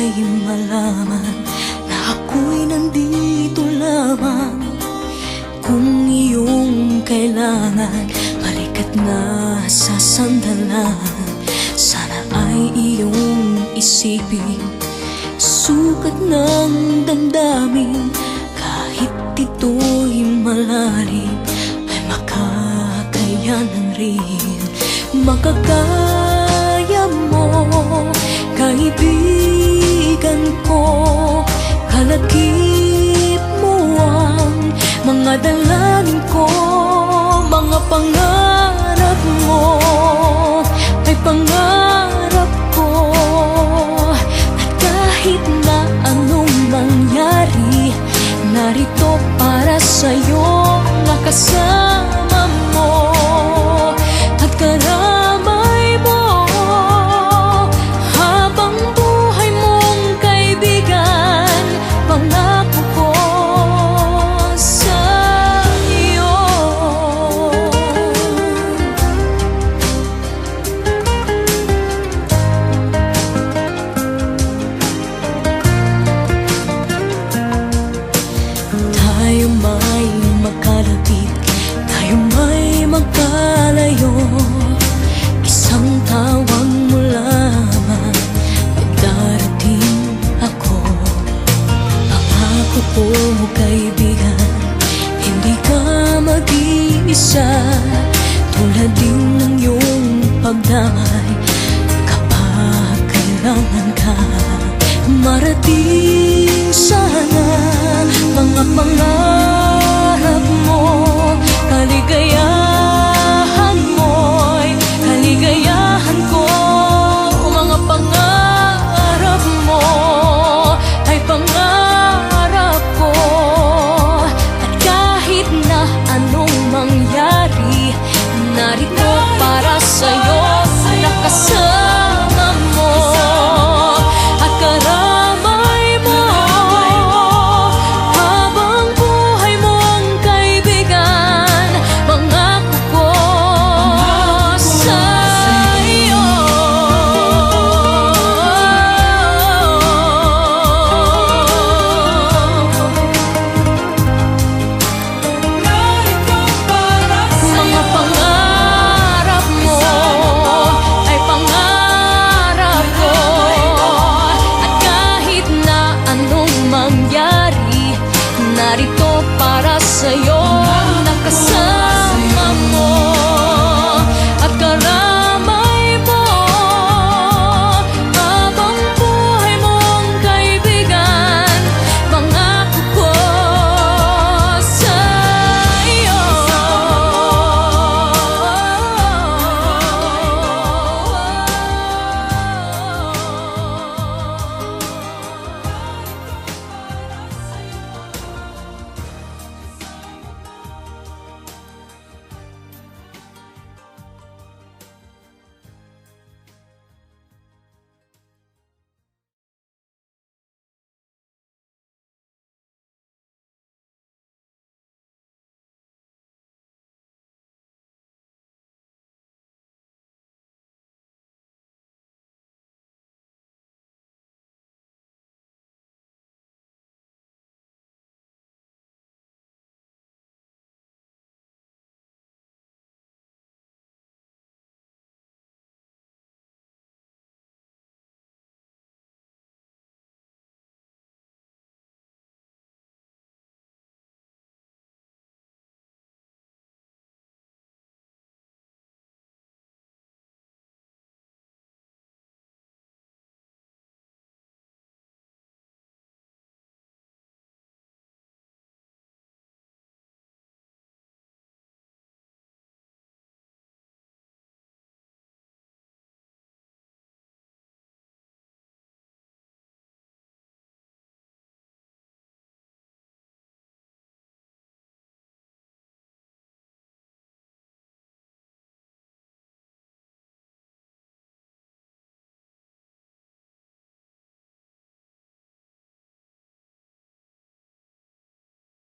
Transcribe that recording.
ay malaman na ako'y nandito lamang. Kung iyong kailangan, balikat na sa sandalan. Sana ay iyong isipin, sukat ng damdamin. Kahit ito'y malalim, ay makakayanan rin. Makakaya mo, kaibigan ko. Kalakip mo ang mga dalangin ko. Mga pangarap mo ay pangarap ko. At kahit na anong mangyari, narito para sa'yo na kasama mo at karamay mo. Habang buhay mong kaibigan, pangako ko sa'yo. Tayo may magkalapit, tayo may magkalayo. Isang tawag mo lamang ay darating ako. Pangako ko, kaibigan, hindi ka mag-iisa. Tulad din ng iyong pagdamay kapag kailangan ka. Marating sana mga